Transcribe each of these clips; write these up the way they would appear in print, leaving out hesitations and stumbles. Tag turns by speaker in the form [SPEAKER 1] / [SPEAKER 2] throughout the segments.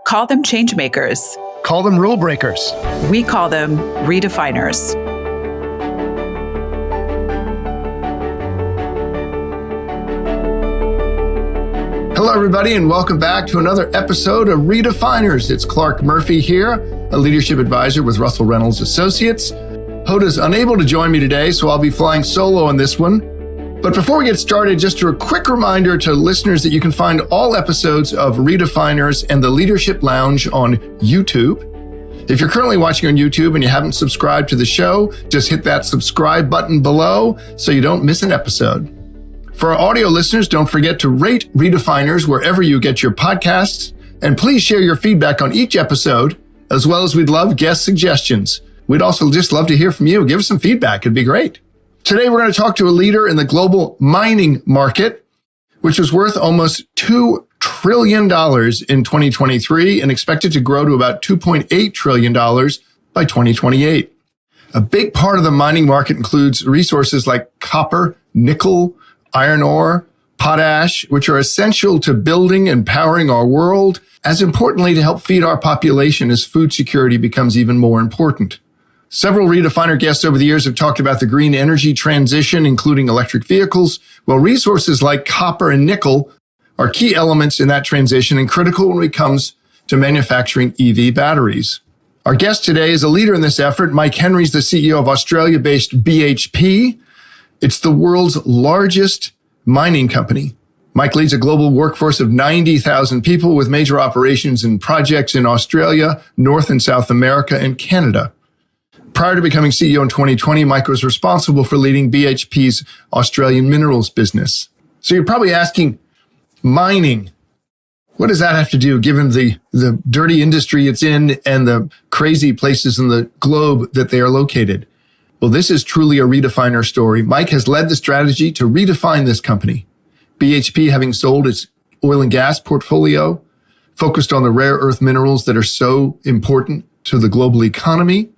[SPEAKER 1] Call them change makers.
[SPEAKER 2] Call them rule breakers.
[SPEAKER 1] We call them redefiners.
[SPEAKER 2] Hello, everybody, and welcome back to another episode of Redefiners. It's Clarke Murphy here, a leadership advisor with Russell Reynolds Associates. Hoda's unable to join me today, so I'll be flying solo on this one. But before we get started, just a quick reminder to listeners that you can find all episodes of Redefiners and the Leadership Lounge on YouTube. If you're currently watching on YouTube and you haven't subscribed to the show, just hit that subscribe button below so you don't miss an episode. For our audio listeners, don't forget to rate Redefiners wherever you get your podcasts, and please share your feedback on each episode, as well as we'd love guest suggestions. We'd also just love to hear from you. Give us some feedback. It'd be great. Today, we're going to talk to a leader in the global mining market, which is worth almost $2 trillion in 2023 and expected to grow to about $2.8 trillion by 2028. A big part of the mining market includes resources like copper, nickel, iron ore, potash, which are essential to building and powering our world, as importantly to help feed our population as food security becomes even more important. Several Redefiner guests over the years have talked about the green energy transition, including electric vehicles, while resources like copper and nickel are key elements in that transition and critical when it comes to manufacturing EV batteries. Our guest today is a leader in this effort. Mike Henry's the CEO of Australia-based BHP. It's the world's largest mining company. Mike leads a global workforce of 90,000 people with major operations and projects in Australia, North and South America, and Canada. Prior to becoming CEO in 2020, Mike was responsible for leading BHP's Australian minerals business. So you're probably asking, mining, what does that have to do given the dirty industry it's in and the crazy places in the globe that they are located? Well, this is truly a Redefiner story. Mike has led the strategy to redefine this company. BHP, having sold its oil and gas portfolio, focused on the rare earth minerals that are so important to the global economy,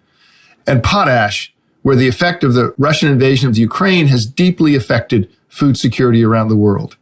[SPEAKER 2] and potash, where the effect of the Russian invasion of the Ukraine has deeply affected food security around the world.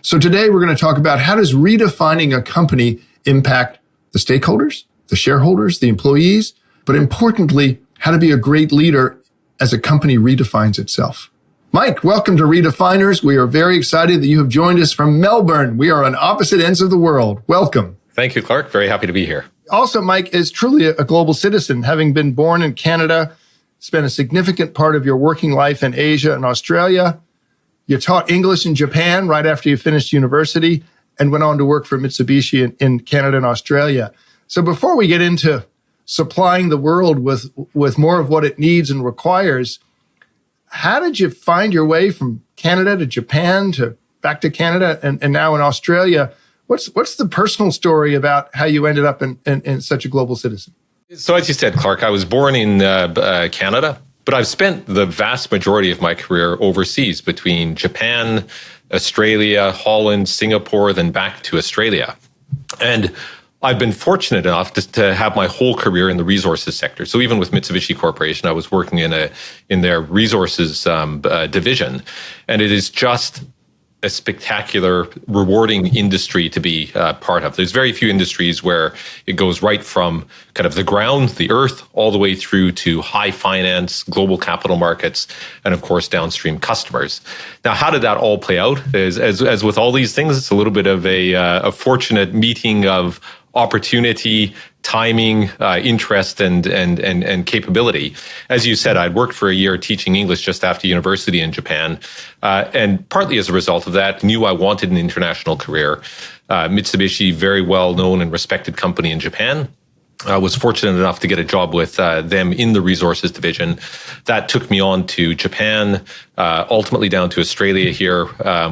[SPEAKER 2] So today we're going to talk about how does redefining a company impact the stakeholders, the shareholders, the employees, but importantly, how to be a great leader as a company redefines itself. Mike, welcome to Redefiners. We are very excited that you have joined us from Melbourne. We are on opposite ends of the world. Welcome.
[SPEAKER 3] Thank you, Clarke. Very happy to be here.
[SPEAKER 2] Also, Mike is truly a global citizen, having been born in Canada, spent a significant part of your working life in Asia and Australia. You taught English in Japan right after you finished university and went on to work for Mitsubishi in Canada and Australia. So before we get into supplying the world with more of what it needs and requires, how did you find your way from Canada to Japan to back to Canada and now in Australia? What's the personal story about how you ended up in such a global citizen?
[SPEAKER 3] So as you said, Clarke, I was born in Canada, but I've spent the vast majority of my career overseas between Japan, Australia, Holland, Singapore, then back to Australia. And I've been fortunate enough to have my whole career in the resources sector. So even with Mitsubishi Corporation, I was working in their resources division, and it is just a spectacular, rewarding industry to be part of. There's very few industries where it goes right from kind of the ground, the earth, all the way through to high finance, global capital markets, and of course, downstream customers. Now, how did that all play out? As with all these things, it's a little bit of a fortunate meeting of opportunity, timing, interest, and capability. As you said, I'd worked for a year teaching English just after university in Japan, and partly as a result of that, knew I wanted an international career. Mitsubishi, very well known and respected company in Japan. I was fortunate enough to get a job with them in the resources division. That took me on to Japan, ultimately down to Australia here,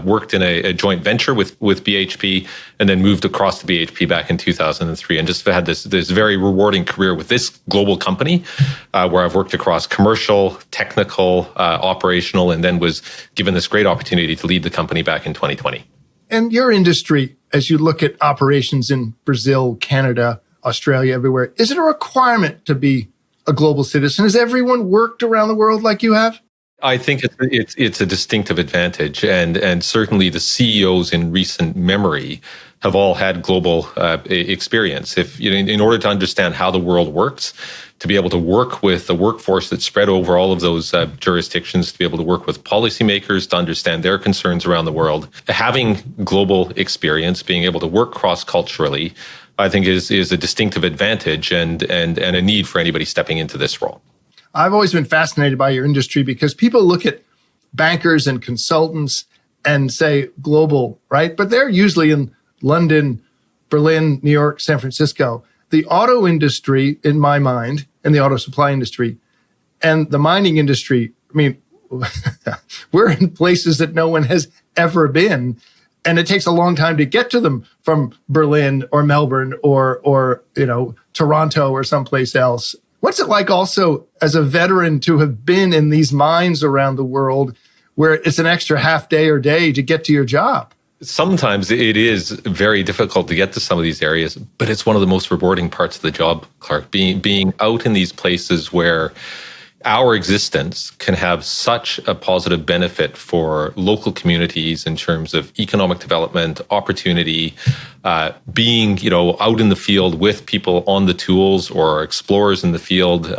[SPEAKER 3] worked in a joint venture with BHP, and then moved across to BHP back in 2003, and just had this very rewarding career with this global company, where I've worked across commercial, technical, operational, and then was given this great opportunity to lead the company back in 2020.
[SPEAKER 2] And your industry, as you look at operations in Brazil, Canada, Australia, everywhere, is it a requirement to be a global citizen? Has everyone worked around the world like you have?
[SPEAKER 3] I think it's a distinctive advantage, and certainly the CEOs in recent memory have all had global experience. If in order to understand how the world works, to be able to work with a workforce that's spread over all of those jurisdictions, to be able to work with policymakers to understand their concerns around the world, having global experience, being able to work cross-culturally, I think is a distinctive advantage and a need for anybody stepping into this role.
[SPEAKER 2] I've always been fascinated by your industry because people look at bankers and consultants and say global, right? But they're usually in London, Berlin, New York, San Francisco. The auto industry, in my mind, and the auto supply industry, and the mining industry, I mean, we're in places that no one has ever been. And it takes a long time to get to them from Berlin or Melbourne or Toronto or someplace else. What's it like also as a veteran to have been in these mines around the world where it's an extra half day or day to get to your job?
[SPEAKER 3] Sometimes it is very difficult to get to some of these areas, but it's one of the most rewarding parts of the job, Clarke, being out in these places where our existence can have such a positive benefit for local communities in terms of economic development, opportunity, being, out in the field with people on the tools or explorers in the field,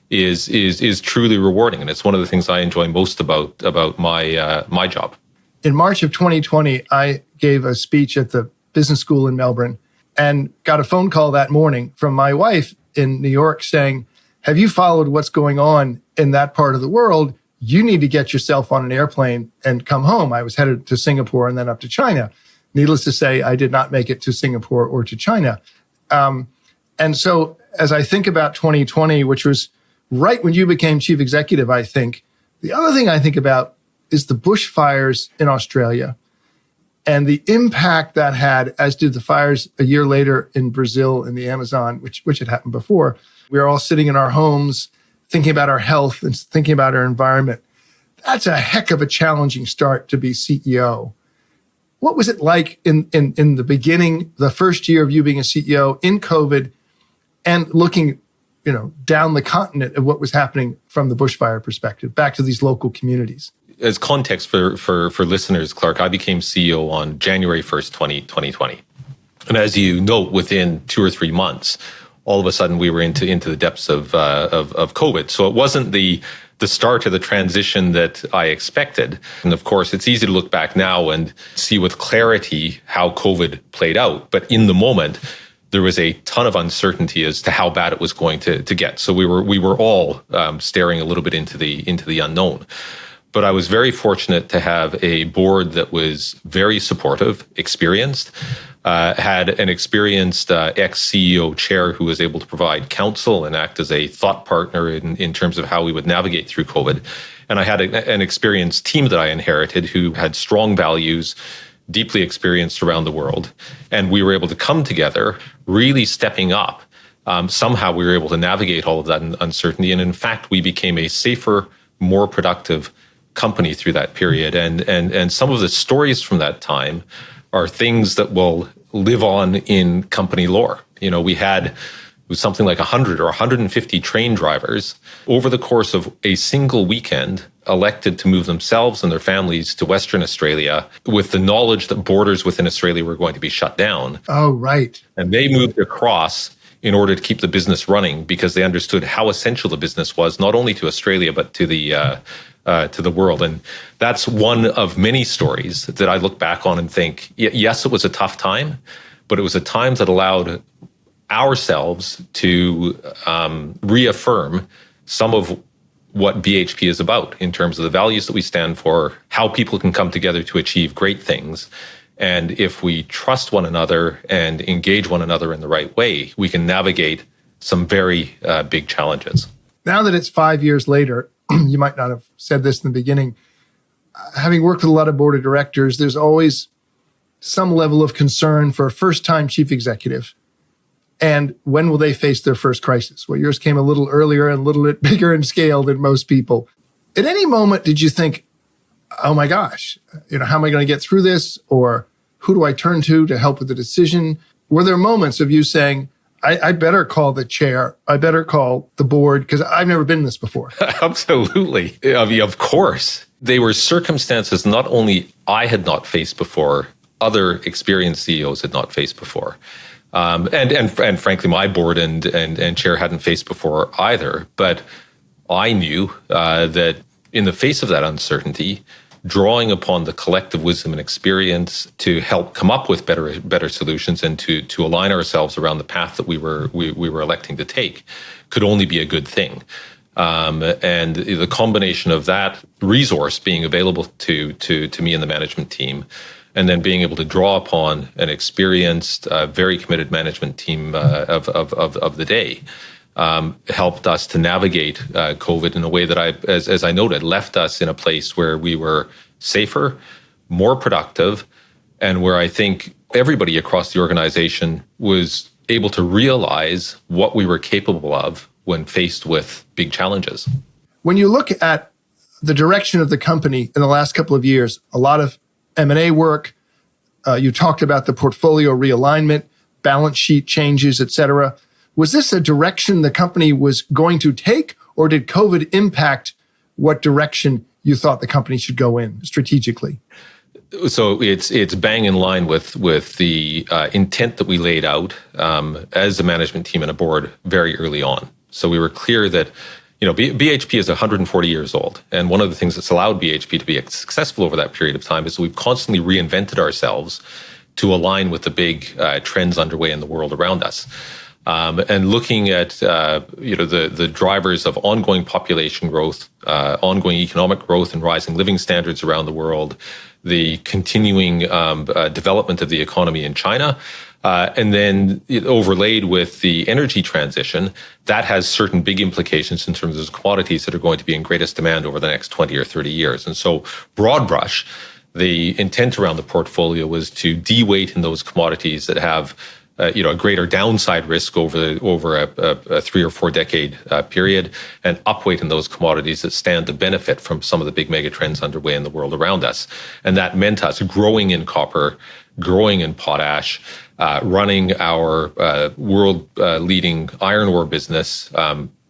[SPEAKER 3] is truly rewarding. And it's one of the things I enjoy most about my job.
[SPEAKER 2] In March of 2020, I gave a speech at the business school in Melbourne and got a phone call that morning from my wife in New York saying, have you followed what's going on in that part of the world? You need to get yourself on an airplane and come home. I was headed to Singapore and then up to China. Needless to say, I did not make it to Singapore or to China. And so as I think about 2020, which was right when you became chief executive, I think, the other thing I think about is the bushfires in Australia and the impact that had, as did the fires a year later in Brazil in the Amazon, which had happened before. We were all sitting in our homes, thinking about our health and thinking about our environment. That's a heck of a challenging start to be CEO. What was it like in the beginning, the first year of you being a CEO in COVID and looking, down the continent of what was happening from the bushfire perspective, back to these local communities?
[SPEAKER 3] As context for listeners, Clarke, I became CEO on January 1st, 2020. And as you note, within 2 or 3 months, all of a sudden we were into the depths of COVID. So it wasn't the start of the transition that I expected. And of course, it's easy to look back now and see with clarity how COVID played out. But in the moment, there was a ton of uncertainty as to how bad it was going to get. So we were all staring a little bit into the unknown. But I was very fortunate to have a board that was very supportive, experienced, had an experienced ex-CEO chair who was able to provide counsel and act as a thought partner in terms of how we would navigate through COVID. And I had an experienced team that I inherited who had strong values, deeply experienced around the world. And we were able to come together, really stepping up. Somehow we were able to navigate all of that uncertainty. And in fact, we became a safer, more productive company through that period. And some of the stories from that time are things that will live on in company lore. It was something like 100 or 150 train drivers over the course of a single weekend elected to move themselves and their families to Western Australia with the knowledge that borders within Australia were going to be shut down.
[SPEAKER 2] Oh, right.
[SPEAKER 3] And they moved across in order to keep the business running because they understood how essential the business was, not only to Australia, but to the world. And that's one of many stories that I look back on and think, yes, it was a tough time, but it was a time that allowed ourselves to reaffirm some of what BHP is about in terms of the values that we stand for, how people can come together to achieve great things. And if we trust one another and engage one another in the right way, we can navigate some very big challenges.
[SPEAKER 2] Now that it's 5 years later, you might not have said this in the beginning, having worked with a lot of board of directors, there's always some level of concern for a first-time chief executive. And when will they face their first crisis? Well, yours came a little earlier and a little bit bigger in scale than most people. At any moment, did you think, oh my gosh, how am I going to get through this? Or who do I turn to help with the decision? Were there moments of you saying, I better call the chair, I better call the board, because I've never been in this before?
[SPEAKER 3] Absolutely. Of course. They were circumstances not only I had not faced before, other experienced CEOs had not faced before. And frankly, my board and chair hadn't faced before either. But I knew that in the face of that uncertainty, drawing upon the collective wisdom and experience to help come up with better solutions and to align ourselves around the path that we were electing to take could only be a good thing. And the combination of that resource being available to me and the management team, and then being able to draw upon an experienced, very committed management team of the day, helped us to navigate COVID in a way that as I noted, left us in a place where we were safer, more productive, and where I think everybody across the organization was able to realize what we were capable of when faced with big challenges.
[SPEAKER 2] When you look at the direction of the company in the last couple of years, a lot of M&A work, you talked about the portfolio realignment, balance sheet changes, et cetera. Was this a direction the company was going to take, or did COVID impact what direction you thought the company should go in strategically?
[SPEAKER 3] So it's bang in line with the intent that we laid out as a management team and a board very early on. So we were clear that BHP is 140 years old, and one of the things that's allowed BHP to be successful over that period of time is that we've constantly reinvented ourselves to align with the big trends underway in the world around us. And looking at the drivers of ongoing population growth, ongoing economic growth, and rising living standards around the world, the continuing development of the economy in China, and then overlaid with the energy transition, that has certain big implications in terms of commodities that are going to be in greatest demand over the next 20 or 30 years. And so, broad brush, the intent around the portfolio was to de-weight in those commodities that have a greater downside risk over a 3 or 4 decade period, and upweight in those commodities that stand to benefit from some of the big mega trends underway in the world around us. And that meant us growing in copper, growing in potash, running our world-leading iron ore business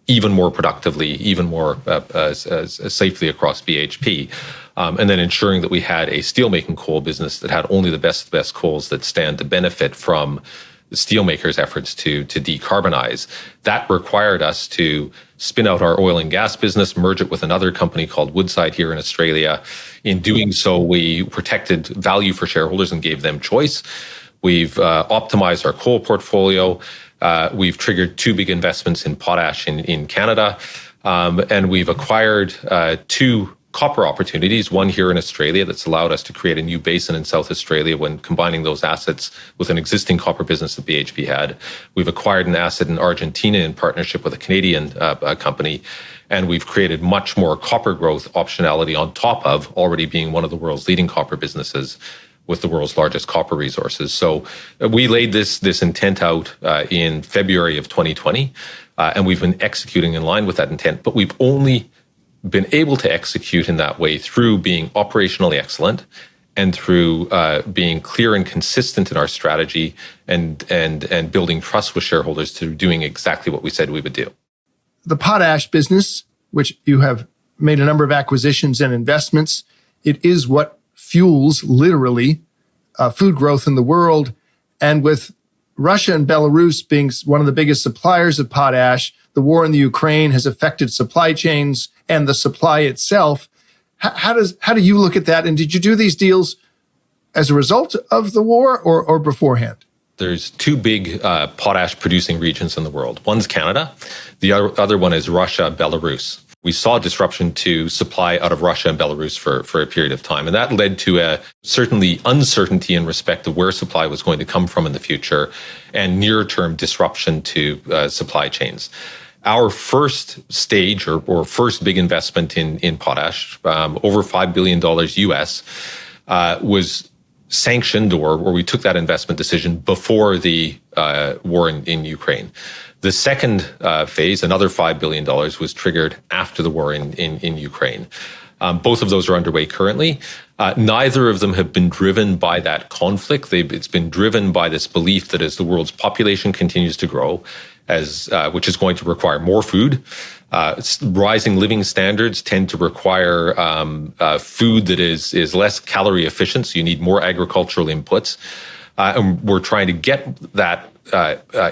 [SPEAKER 3] even more productively, even more safely across BHP. And then ensuring that we had a steelmaking coal business that had only the best coals that stand to benefit from the steelmakers' efforts to decarbonize. That required us to spin out our oil and gas business, merge it with another company called Woodside here in Australia. In doing so, we protected value for shareholders and gave them choice. We've optimized our coal portfolio. We've triggered 2 big investments in potash in Canada. And we've acquired 2 copper opportunities, one here in Australia that's allowed us to create a new basin in South Australia when combining those assets with an existing copper business that BHP had. We've acquired an asset in Argentina in partnership with a Canadian company, and we've created much more copper growth optionality on top of already being one of the world's leading copper businesses with the world's largest copper resources. So we laid this intent out in February of 2020, and we've been executing in line with that intent, but we've only been able to execute in that way through being operationally excellent and through being clear and consistent in our strategy and building trust with shareholders to doing exactly what we said we would do.
[SPEAKER 2] The potash business, which you have made a number of acquisitions and investments, it is what fuels literally food growth in the world. And with Russia and Belarus being one of the biggest suppliers of potash, the war in the Ukraine has affected supply chains and the supply itself. How do you look at that? And did you do these deals as a result of the war or beforehand?
[SPEAKER 3] There's 2 big potash producing regions in the world. One's Canada. The other one is Russia, Belarus. We saw disruption to supply out of Russia and Belarus for a period of time. And that led to a certainly uncertainty in respect of where supply was going to come from in the future and near-term disruption to supply chains. Our first stage or first big investment in potash, over $5 billion US, was sanctioned or we took that investment decision before the war in Ukraine. The second phase, another $5 billion, was triggered after the war in Ukraine. Both of those are underway currently. Neither of them have been driven by that conflict. It's been driven by this belief that as the world's population continues to grow, which is going to require more food, Rising living standards tend to require food that is less calorie efficient, so you need more agricultural inputs. And we're trying to get that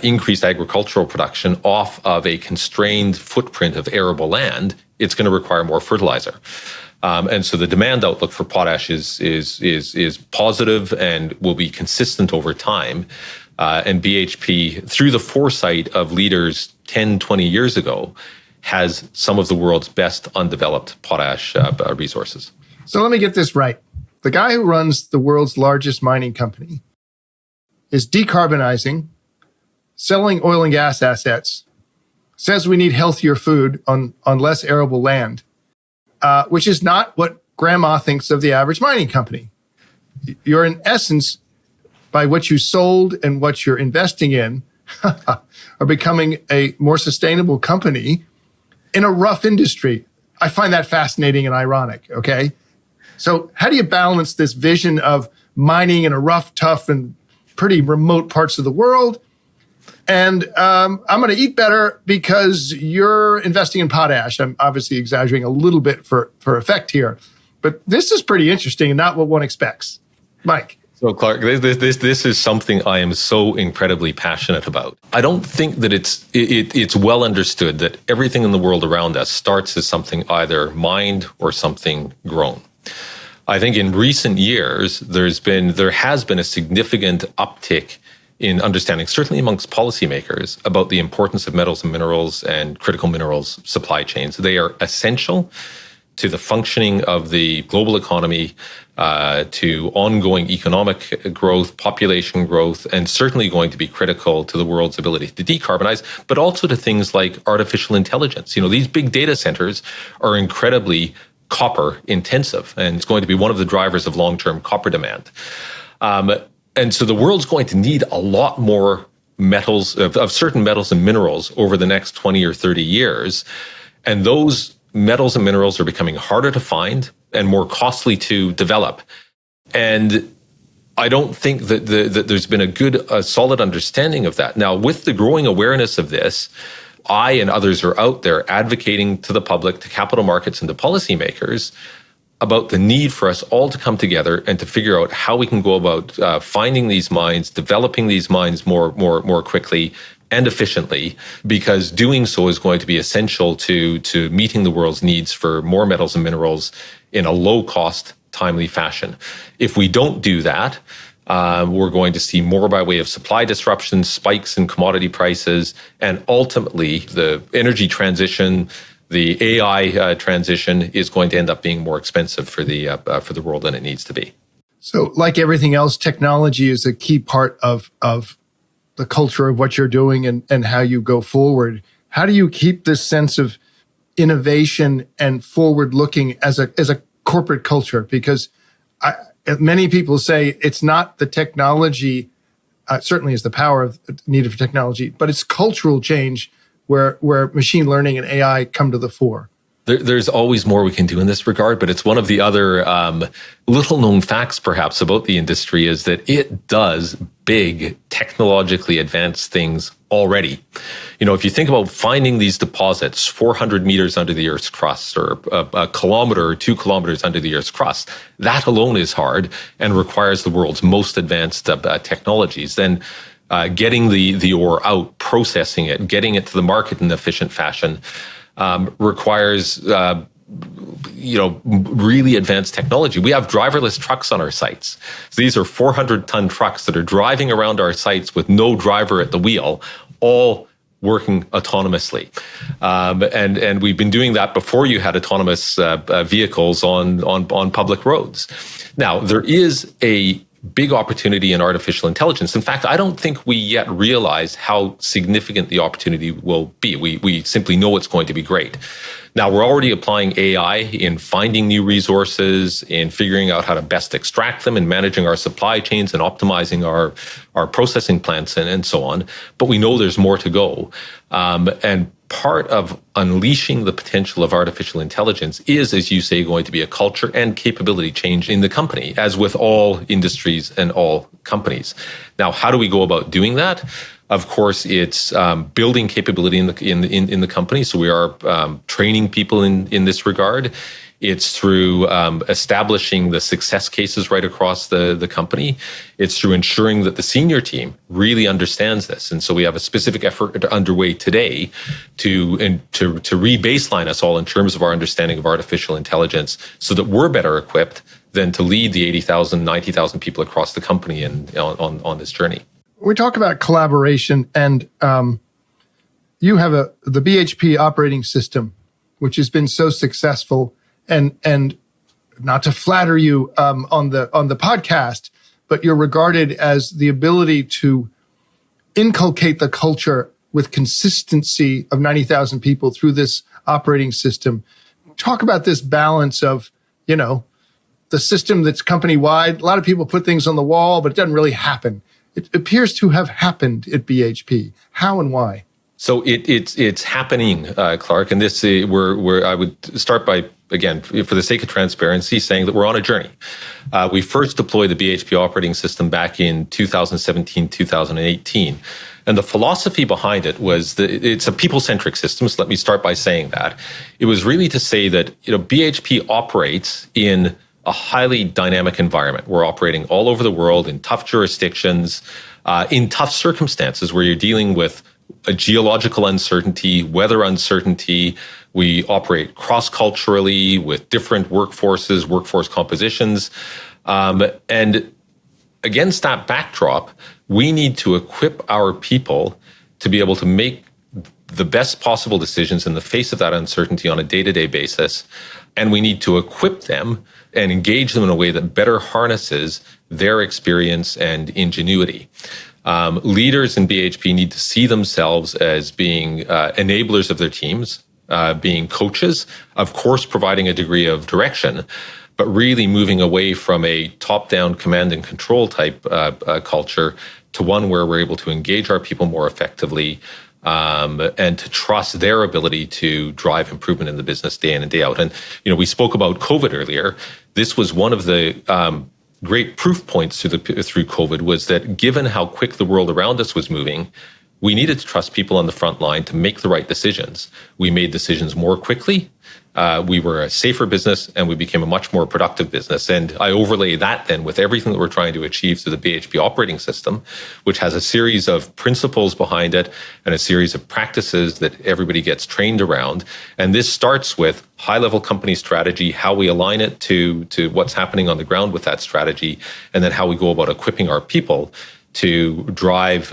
[SPEAKER 3] increased agricultural production off of a constrained footprint of arable land. It's going to require more fertilizer. And so the demand outlook for potash is positive and will be consistent over time. And BHP, through the foresight of leaders 10, 20 years ago, has some of the world's best undeveloped potash resources.
[SPEAKER 2] So let me get this right. The guy who runs the world's largest mining company is decarbonizing, selling oil and gas assets, says we need healthier food on less arable land, which is not what grandma thinks of the average mining company. You're in essence, by what you sold and what you're investing in, are becoming a more sustainable company in a rough industry. I find that fascinating and ironic, okay? So how do you balance this vision of mining in a rough, tough, and pretty remote parts of the world? And I'm going to eat better because you're investing in potash. I'm obviously exaggerating a little bit for effect here. But this is pretty interesting and not what one expects. Mike.
[SPEAKER 3] So, Clarke, this is something I am so incredibly passionate about. I don't think that it's well understood that everything in the world around us starts as something either mined or something grown. I think in recent years, there has been a significant uptick in understanding, certainly amongst policymakers, about the importance of metals and minerals and critical minerals supply chains. They are essential to the functioning of the global economy, to ongoing economic growth, population growth, and certainly going to be critical to the world's ability to decarbonize, but also to things like artificial intelligence. These big data centers are incredibly copper intensive, and it's going to be one of the drivers of long-term copper demand. And so the world's going to need a lot more metals, of certain metals and minerals over the next 20 or 30 years. And those metals and minerals are becoming harder to find and more costly to develop. And I don't think that there's been a solid understanding of that. Now, with the growing awareness of this, I and others are out there advocating to the public, to capital markets, and to policymakers about the need for us all to come together and to figure out how we can go about finding these mines, developing these mines more quickly and efficiently, because doing so is going to be essential to meeting the world's needs for more metals and minerals in a low-cost, timely fashion. If we don't do that, we're going to see more by way of supply disruptions, spikes in commodity prices, and ultimately the energy transition, the AI transition is going to end up being more expensive for the world than it needs to be.
[SPEAKER 2] So, like everything else, technology is a key part of the culture of what you're doing and how you go forward. How do you keep this sense of innovation and forward-looking as a corporate culture? Because many people say it's not the technology, certainly is the power needed for technology, but it's cultural change where machine learning and AI come to the fore.
[SPEAKER 3] There's always more we can do in this regard, but it's one of the other little-known facts, perhaps, about the industry is that it does big, technologically advanced things already. If you think about finding these deposits 400 meters under the Earth's crust or a kilometer or 2 kilometers under the Earth's crust, that alone is hard and requires the world's most advanced technologies. Then getting the ore out, processing it, getting it to the market in an efficient fashion, requires really advanced technology. We have driverless trucks on our sites. So these are 400-ton trucks that are driving around our sites with no driver at the wheel, all working autonomously. And we've been doing that before you had autonomous vehicles on public roads. Now, there is a big opportunity in artificial intelligence. In fact, I don't think we yet realize how significant the opportunity will be. We simply know it's going to be great. Now, we're already applying AI in finding new resources, in figuring out how to best extract them, and managing our supply chains and optimizing our processing plants and so on. But we know there's more to go. And part of unleashing the potential of artificial intelligence is, as you say, going to be a culture and capability change in the company, as with all industries and all companies. Now, how do we go about doing that? Of course, it's building capability in the company. So we are training people in this regard. It's through establishing the success cases right across the company. It's through ensuring that the senior team really understands this. And so we have a specific effort underway today to re-baseline us all in terms of our understanding of artificial intelligence so that we're better equipped than to lead the 80,000, 90,000 people across the company on this journey.
[SPEAKER 2] We talk about collaboration, and you have the BHP Operating System, which has been so successful. And not to flatter you on the podcast, but you're regarded as the ability to inculcate the culture with consistency of 90,000 people through this operating system. Talk about this balance of, the system that's company-wide. A lot of people put things on the wall, but it doesn't really happen. It appears to have happened at BHP. How and why?
[SPEAKER 3] So it's happening, Clarke. And this where I would start by, again, for the sake of transparency, saying that we're on a journey. We first deployed the BHP Operating System back in 2017, 2018. And the philosophy behind it was that it's a people-centric system. So let me start by saying that. It was really to say that BHP operates in a highly dynamic environment. We're operating all over the world in tough jurisdictions, in tough circumstances where you're dealing with a geological uncertainty, weather uncertainty. We operate cross-culturally with different workforces, workforce compositions. And against that backdrop, we need to equip our people to be able to make the best possible decisions in the face of that uncertainty on a day-to-day basis. And we need to equip them and engage them in a way that better harnesses their experience and ingenuity. Leaders in BHP need to see themselves as being enablers of their teams, being coaches, of course, providing a degree of direction, but really moving away from a top-down command and control type culture to one where we're able to engage our people more effectively and to trust their ability to drive improvement in the business day in and day out. And, we spoke about COVID earlier. This was one of the great proof points through COVID was that given how quick the world around us was moving, we needed to trust people on the front line to make the right decisions. We made decisions more quickly. We were a safer business and we became a much more productive business. And I overlay that then with everything that we're trying to achieve through the BHP Operating System, which has a series of principles behind it and a series of practices that everybody gets trained around. And this starts with high-level company strategy, how we align it to what's happening on the ground with that strategy, and then how we go about equipping our people to drive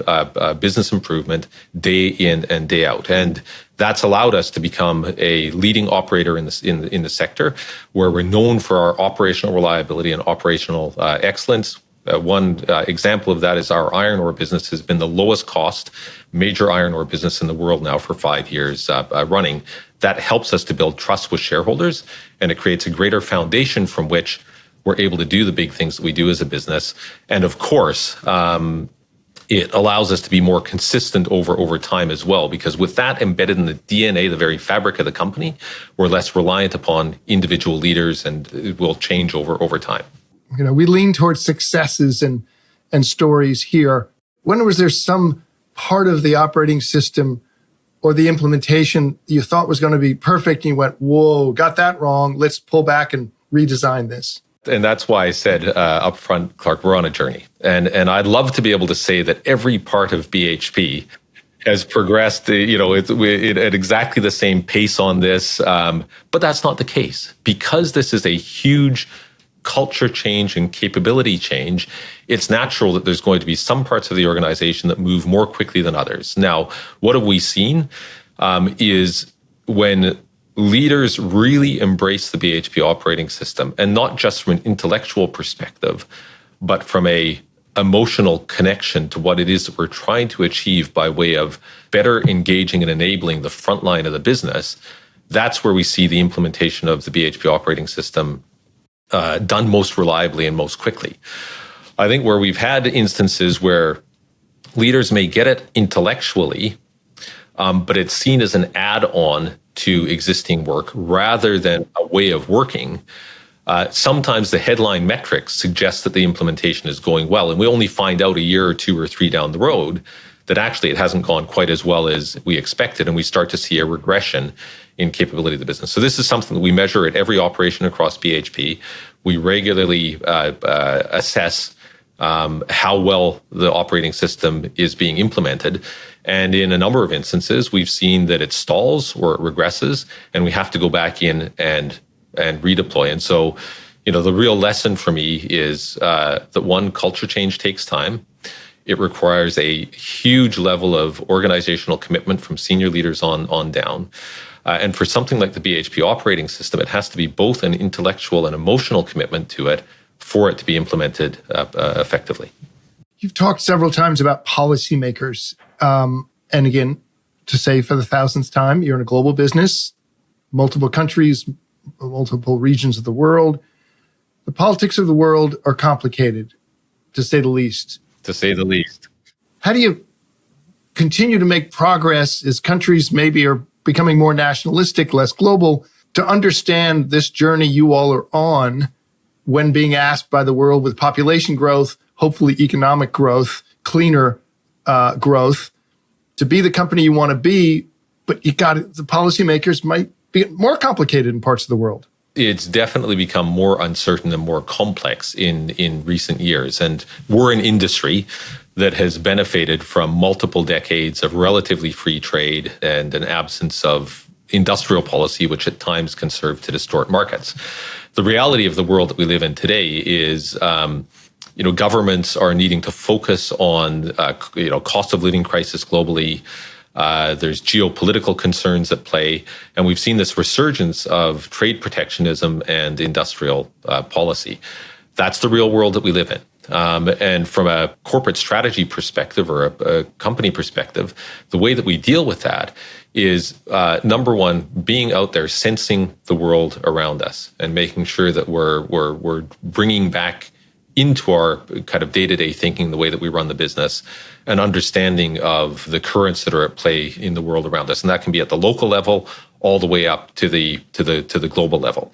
[SPEAKER 3] business improvement day in and day out. And that's allowed us to become a leading operator in the sector, where we're known for our operational reliability and operational excellence. One example of that is our iron ore business has been the lowest cost major iron ore business in the world now for 5 years running. That helps us to build trust with shareholders, and it creates a greater foundation from which we're able to do the big things that we do as a business. And of course, it allows us to be more consistent over time as well, because with that embedded in the DNA, the very fabric of the company, we're less reliant upon individual leaders, and it will change over time.
[SPEAKER 2] We lean towards successes and stories here. When was there some part of the operating system or the implementation you thought was going to be perfect and you went, whoa, got that wrong, let's pull back and redesign this?
[SPEAKER 3] And that's why I said up front, Clarke, we're on a journey. And I'd love to be able to say that every part of BHP has progressed, at exactly the same pace on this. But that's not the case. Because this is a huge culture change and capability change, it's natural that there's going to be some parts of the organization that move more quickly than others. Now, what have we seen is when leaders really embrace the BHP operating system, and not just from an intellectual perspective, but from a emotional connection to what it is that we're trying to achieve by way of better engaging and enabling the front line of the business. That's where we see the implementation of the BHP operating system done most reliably and most quickly. I think where we've had instances where leaders may get it intellectually, but it's seen as an add-on to existing work rather than a way of working. Sometimes the headline metrics suggest that the implementation is going well, and we only find out a year or 2 or 3 down the road that actually it hasn't gone quite as well as we expected, and we start to see a regression in capability of the business. So this is something that we measure at every operation across BHP. We regularly assess how well the operating system is being implemented. And in a number of instances, we've seen that it stalls or it regresses, and we have to go back in and redeploy. And so, the real lesson for me is that one, culture change takes time. It requires a huge level of organizational commitment from senior leaders on down. And for something like the BHP operating system, it has to be both an intellectual and emotional commitment to it for it to be implemented effectively.
[SPEAKER 2] You've talked several times about policymakers. And again, to say for the 1000th time, you're in a global business, multiple countries, multiple regions of the world. The politics of the world are complicated, to say the least.
[SPEAKER 3] To say the least.
[SPEAKER 2] How do you continue to make progress as countries maybe are becoming more nationalistic, less global, to understand this journey you all are on when being asked by the world with population growth, hopefully economic growth, cleaner growth, to be the company you want to be, but the policymakers might be more complicated in parts of the world?
[SPEAKER 3] It's definitely become more uncertain and more complex in recent years. And we're an industry that has benefited from multiple decades of relatively free trade and an absence of industrial policy, which at times can serve to distort markets. The reality of the world that we live in today is, governments are needing to focus on, cost of living crisis globally. There's geopolitical concerns at play, and we've seen this resurgence of trade protectionism and industrial policy. That's the real world that we live in. And from a corporate strategy perspective or a company perspective, the way that we deal with that is, number one, being out there, sensing the world around us and making sure that we're bringing back into our kind of day-to-day thinking, the way that we run the business, an understanding of the currents that are at play in the world around us. And that can be at the local level all the way up to the global level.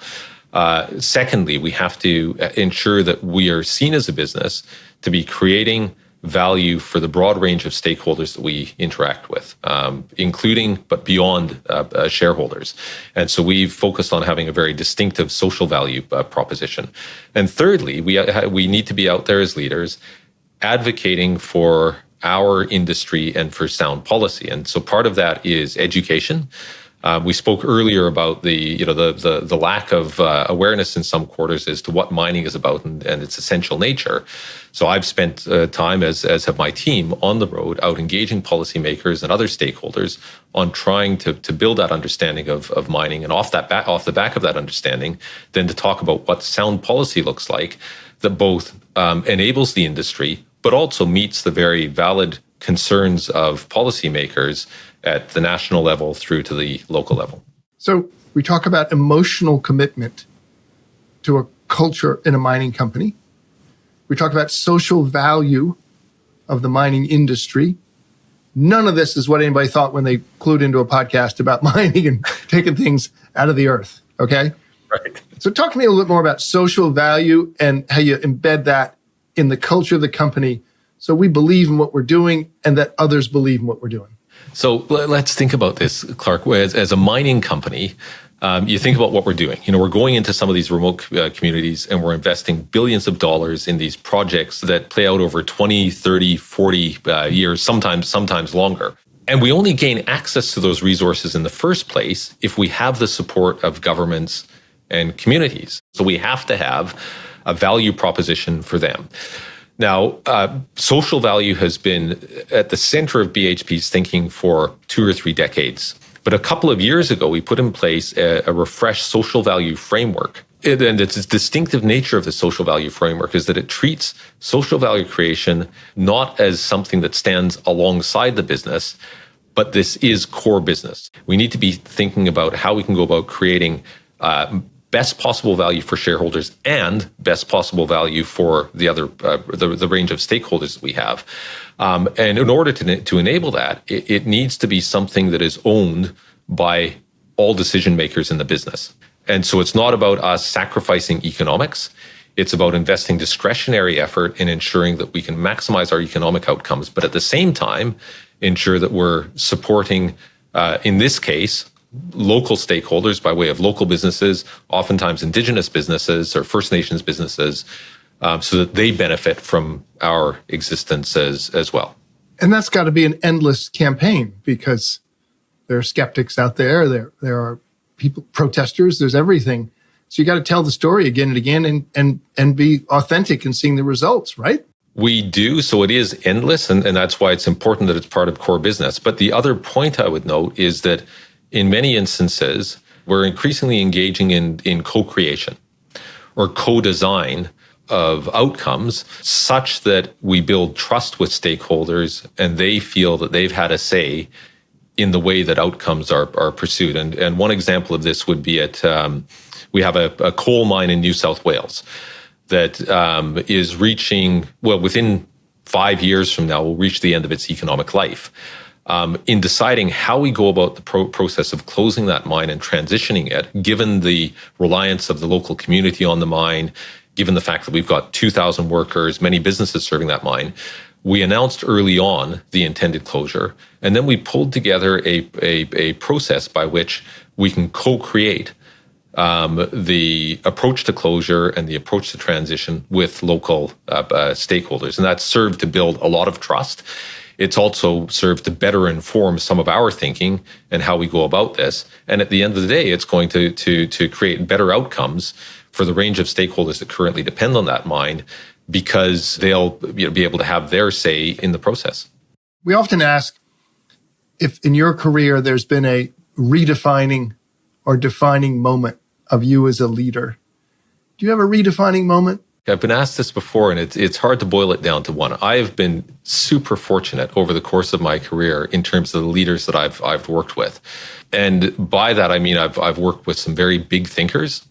[SPEAKER 3] Secondly, we have to ensure that we are seen as a business to be creating value for the broad range of stakeholders that we interact with, including but beyond shareholders. And so we've focused on having a very distinctive social value proposition. And thirdly, we need to be out there as leaders advocating for our industry and for sound policy. And so part of that is education. We spoke earlier about the lack of awareness in some quarters as to what mining is about and its essential nature. So I've spent time, as have my team, on the road, out engaging policymakers and other stakeholders on trying to build that understanding of mining, and off the back of that understanding, then to talk about what sound policy looks like that both enables the industry, but also meets the very valid concerns of policymakers at the national level through to the local level.
[SPEAKER 2] So we talk about emotional commitment to a culture in a mining company. We talk about social value of the mining industry. None of this is what anybody thought when they clued into a podcast about mining and taking things out of the earth, okay?
[SPEAKER 3] Right.
[SPEAKER 2] So talk to me a little bit more about social value and how you embed that in the culture of the company so we believe in what we're doing and that others believe in what we're doing.
[SPEAKER 3] So let's think about this, Clarke. As a mining company, you think about what we're doing. We're going into some of these remote communities and we're investing billions of dollars in these projects that play out over 20, 30, 40 years, sometimes longer. And we only gain access to those resources in the first place if we have the support of governments and communities. So we have to have a value proposition for them. Now, social value has been at the center of BHP's thinking for 2 or 3 decades. But a couple of years ago, we put in place a refreshed social value framework. And its distinctive nature of the social value framework is that it treats social value creation not as something that stands alongside the business, but this is core business. We need to be thinking about how we can go about creating best possible value for shareholders and best possible value for the other the range of stakeholders that we have. And in order to enable that, it needs to be something that is owned by all decision makers in the business. And so it's not about us sacrificing economics. It's about investing discretionary effort in ensuring that we can maximize our economic outcomes, but at the same time, ensure that we're supporting, in this case, local stakeholders by way of local businesses, oftentimes Indigenous businesses or First Nations businesses, so that they benefit from our existence as well.
[SPEAKER 2] And that's got to be an endless campaign because there are skeptics out there. There are people, protesters. There's everything. So you got to tell the story again and again and be authentic in seeing the results, right?
[SPEAKER 3] We do. So it is endless. And that's why it's important that it's part of core business. But the other point I would note is that in many instances, we're increasingly engaging in co-creation or co-design of outcomes such that we build trust with stakeholders and they feel that they've had a say in the way that outcomes are pursued. And one example of this would be we have a coal mine in New South Wales that is reaching, within 5 years from now, will reach the end of its economic life. In deciding how we go about the process of closing that mine and transitioning it, given the reliance of the local community on the mine, given the fact that we've got 2,000 workers, many businesses serving that mine, we announced early on the intended closure, and then we pulled together a process by which we can co-create the approach to closure and the approach to transition with local stakeholders. And that served to build a lot of trust. It's also served to better inform some of our thinking and how we go about this. And at the end of the day, it's going to create better outcomes for the range of stakeholders that currently depend on that mine, because they'll be able to have their say in the process.
[SPEAKER 2] We often ask if in your career there's been a redefining or defining moment of you as a leader. Do you have a redefining moment?
[SPEAKER 3] I've been asked this before, and it's hard to boil it down to one. I have been super fortunate over the course of my career in terms of the leaders that I've worked with. And by that, I mean I've worked with some very big thinkers,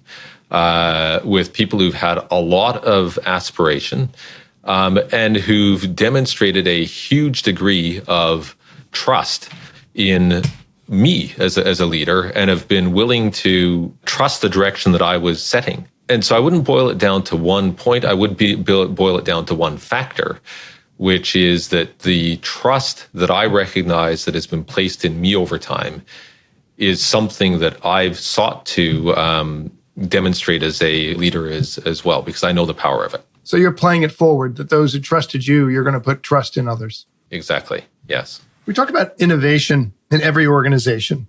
[SPEAKER 3] with people who've had a lot of aspiration, and who've demonstrated a huge degree of trust in me as a leader and have been willing to trust the direction that I was setting. And so I wouldn't boil it down to one point. I would boil it down to one factor, which is that the trust that I recognize that has been placed in me over time is something that I've sought to demonstrate as a leader as well, because I know the power of it.
[SPEAKER 2] So you're playing it forward, that those who trusted you, you're going to put trust in others.
[SPEAKER 3] Exactly. Yes.
[SPEAKER 2] We talk about innovation in every organization.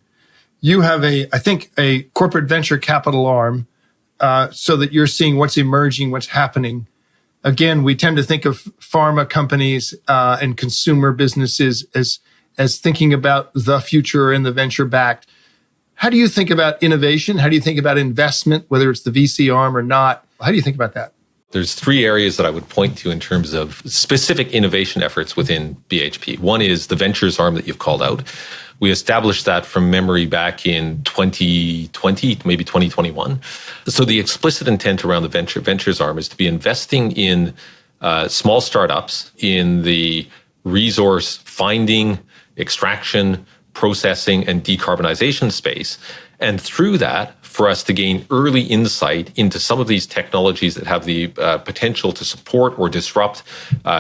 [SPEAKER 2] You have a corporate venture capital arm, so that you're seeing what's emerging, what's happening. Again, we tend to think of pharma companies and consumer businesses as thinking about the future and the venture backed. How do you think about innovation? How do you think about investment, whether it's the VC arm or not? How do you think about that?
[SPEAKER 3] There's three areas that I would point to in terms of specific innovation efforts within BHP. One is the ventures arm that you've called out. We established that from memory back in 2020, maybe 2021. So the explicit intent around the ventures arm is to be investing in small startups in the resource finding, extraction, processing, and decarbonization space. And through that, for us to gain early insight into some of these technologies that have the potential to support or disrupt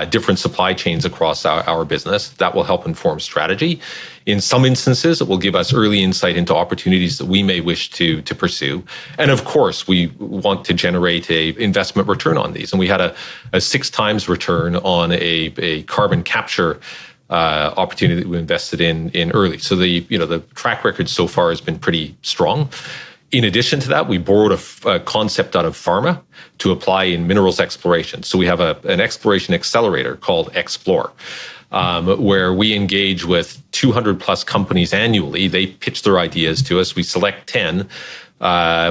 [SPEAKER 3] different supply chains across our business. That will help inform strategy. In some instances, it will give us early insight into opportunities that we may wish to pursue. And of course, we want to generate a investment return on these. And we had a 6 times return on a carbon capture opportunity that we invested in early. So the track record so far has been pretty strong. In addition to that, we borrowed a concept out of pharma to apply in minerals exploration. So we have an exploration accelerator called Explore, where we engage with 200 plus companies annually. They pitch their ideas to us. We select 10.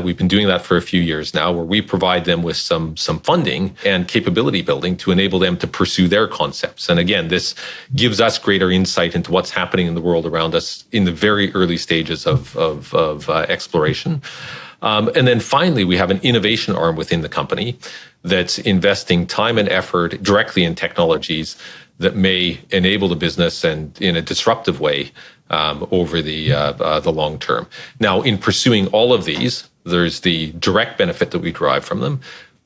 [SPEAKER 3] We've been doing that for a few years now, where we provide them with some funding and capability building to enable them to pursue their concepts. And again, this gives us greater insight into what's happening in the world around us in the very early stages of exploration. And then finally, we have an innovation arm within the company that's investing time and effort directly in technologies that may enable the business and in a disruptive way over the long term. Now, in pursuing all of these, there's the direct benefit that we derive from them,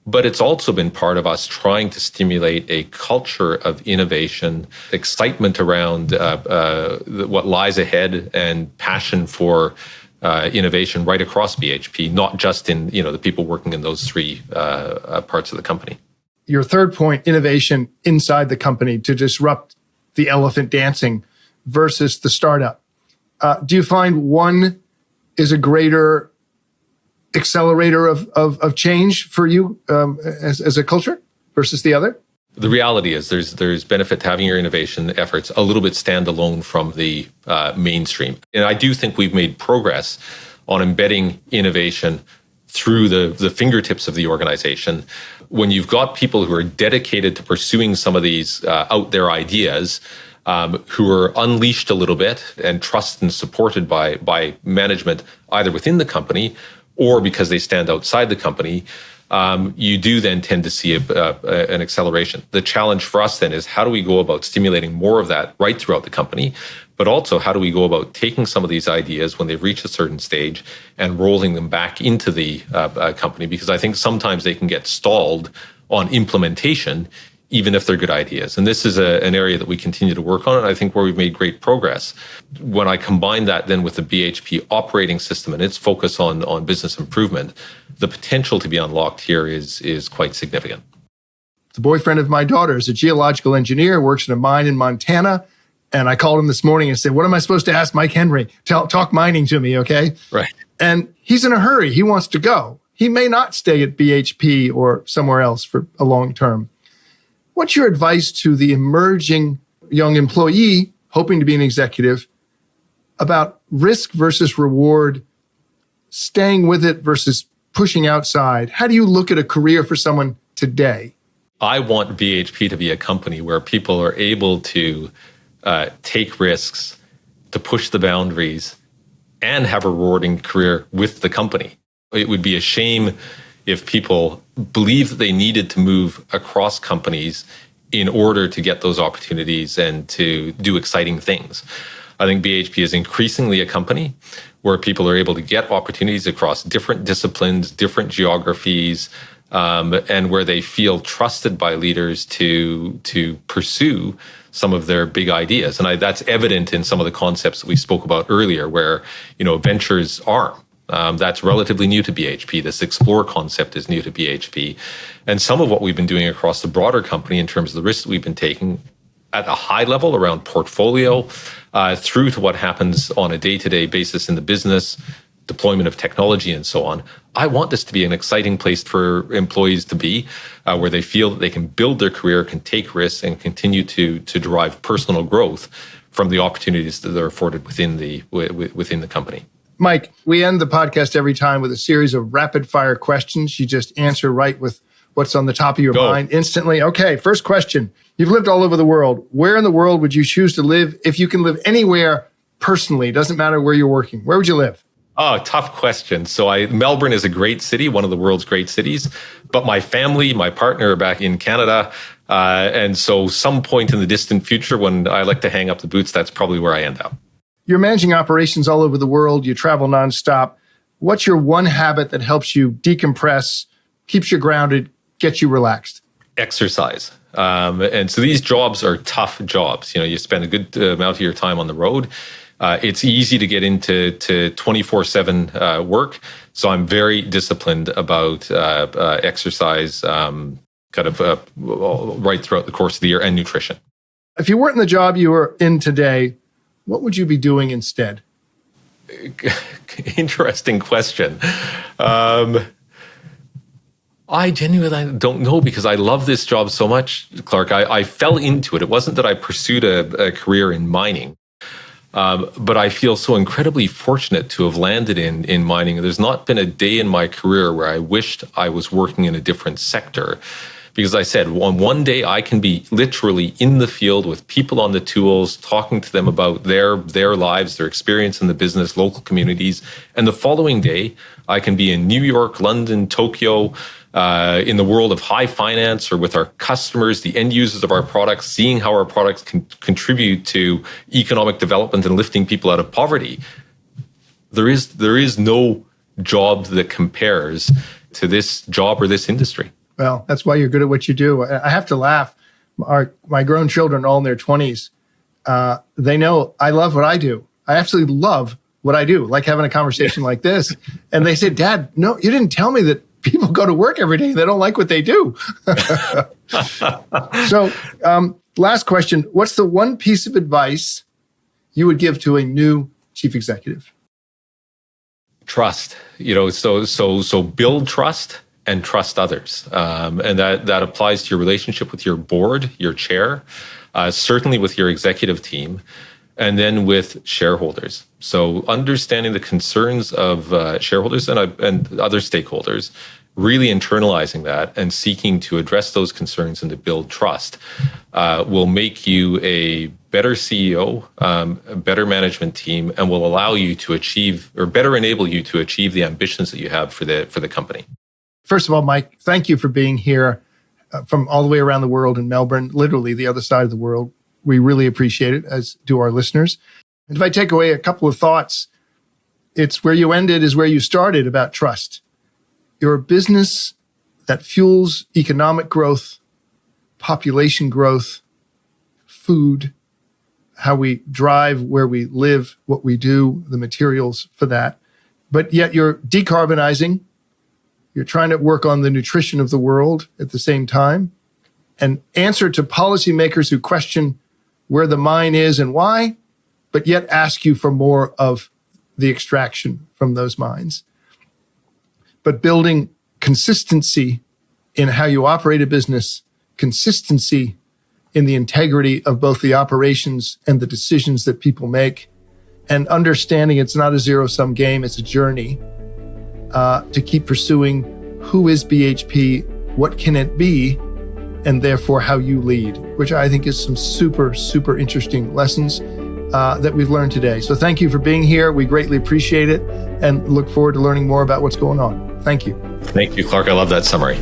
[SPEAKER 3] But it's also been part of us trying to stimulate a culture of innovation, excitement around what lies ahead, and passion for innovation right across BHP, not just in the people working in those three parts of the company.
[SPEAKER 2] Your third point, innovation inside the company to disrupt the elephant dancing versus the startup. Do you find one is a greater accelerator of change for you as a culture versus the other?
[SPEAKER 3] The reality is there's benefit to having your innovation efforts a little bit standalone from the mainstream. And I do think we've made progress on embedding innovation through the fingertips of the organization. When you've got people who are dedicated to pursuing some of these out there ideas, who are unleashed a little bit and trusted and supported by management, either within the company or because they stand outside the company, you do then tend to see an acceleration. The challenge for us then is how do we go about stimulating more of that right throughout the company, but also how do we go about taking some of these ideas when they've reached a certain stage and rolling them back into the company, because I think sometimes they can get stalled on implementation even if they're good ideas. And this is an area that we continue to work on, and I think where we've made great progress. When I combine that then with the BHP Operating System and its focus on business improvement, the potential to be unlocked here is quite significant.
[SPEAKER 2] The boyfriend of my daughter is a geological engineer, works in a mine in Montana, and I called him this morning and said, what am I supposed to ask Mike Henry? Talk mining to me, okay?
[SPEAKER 3] Right.
[SPEAKER 2] And he's in a hurry. He wants to go. He may not stay at BHP or somewhere else for a long term. What's your advice to the emerging young employee hoping to be an executive about risk versus reward, staying with it versus pushing outside? How do you look at a career for someone today?
[SPEAKER 3] I want BHP to be a company where people are able to take risks, to push the boundaries, and have a rewarding career with the company. It would be a shame if people believed that they needed to move across companies in order to get those opportunities and to do exciting things. I think BHP is increasingly a company where people are able to get opportunities across different disciplines, different geographies, and where they feel trusted by leaders to pursue some of their big ideas. And that's evident in some of the concepts that we spoke about earlier, where ventures arm. That's relatively new to BHP. This explore concept is new to BHP. And some of what we've been doing across the broader company in terms of the risks that we've been taking at a high level around portfolio, through to what happens on a day-to-day basis in the business, deployment of technology and so on. I want this to be an exciting place for employees to be, where they feel that they can build their career, can take risks, and continue to derive personal growth from the opportunities that are afforded within the company.
[SPEAKER 2] Mike, we end the podcast every time with a series of rapid fire questions. You just answer right with what's on the top of your mind instantly. Okay, first question. You've lived all over the world. Where in the world would you choose to live if you can live anywhere personally? It doesn't matter where you're working. Where would you live?
[SPEAKER 3] Oh, tough question. So Melbourne is a great city, one of the world's great cities, but my family, my partner are back in Canada. And so some point in the distant future when I like to hang up the boots, that's probably where I end up.
[SPEAKER 2] You're managing operations all over the world. You travel nonstop. What's your one habit that helps you decompress, keeps you grounded, gets you relaxed? Exercise.
[SPEAKER 3] And so these jobs are tough jobs. You spend a good amount of your time on the road. It's easy to get into 24/7 work. So I'm very disciplined about exercise right throughout the course of the year, and nutrition.
[SPEAKER 2] If you weren't in the job you are in today, what would you be doing instead?
[SPEAKER 3] Interesting question. I genuinely don't know, because I love this job so much, Clarke. I fell into it. It wasn't that I pursued a career in mining, but I feel so incredibly fortunate to have landed in mining. There's not been a day in my career where I wished I was working in a different sector. Because I said, on one day I can be literally in the field with people on the tools, talking to them about their lives, their experience in the business, local communities. And the following day, I can be in New York, London, Tokyo, in the world of high finance, or with our customers, the end users of our products, seeing how our products can contribute to economic development and lifting people out of poverty. There is no job that compares to this job or this industry.
[SPEAKER 2] Well, that's why you're good at what you do. I have to laugh. My grown children are all in their 20s. They know I love what I do. I absolutely love what I do, like having a conversation like this. And they say, Dad, no, you didn't tell me that people go to work every day and they don't like what they do. So last question, what's the one piece of advice you would give to a new chief executive?
[SPEAKER 3] Trust, so build trust and trust others. And that applies to your relationship with your board, your chair, certainly with your executive team, and then with shareholders. So understanding the concerns of shareholders and other stakeholders, really internalizing that and seeking to address those concerns and to build trust will make you a better CEO, a better management team, and will allow you to achieve, or better enable you to achieve, the ambitions that you have for the company.
[SPEAKER 2] First of all, Mike, thank you for being here from all the way around the world in Melbourne, literally the other side of the world. We really appreciate it, as do our listeners. And if I take away a couple of thoughts, it's where you ended is where you started about trust. You're a business that fuels economic growth, population growth, food, how we drive, where we live, what we do, the materials for that. But yet you're decarbonizing. You're trying to work on the nutrition of the world at the same time. And answer to policymakers who question where the mine is and why, but yet ask you for more of the extraction from those mines. But building consistency in how you operate a business, consistency in the integrity of both the operations and the decisions that people make, and understanding it's not a zero-sum game, it's a journey to keep pursuing who is BHP, what can it be, and therefore how you lead, which I think is some super, super interesting lessons that we've learned today. So thank you for being here. We greatly appreciate it and look forward to learning more about what's going on. Thank you.
[SPEAKER 3] Thank you, Clarke. I love that summary.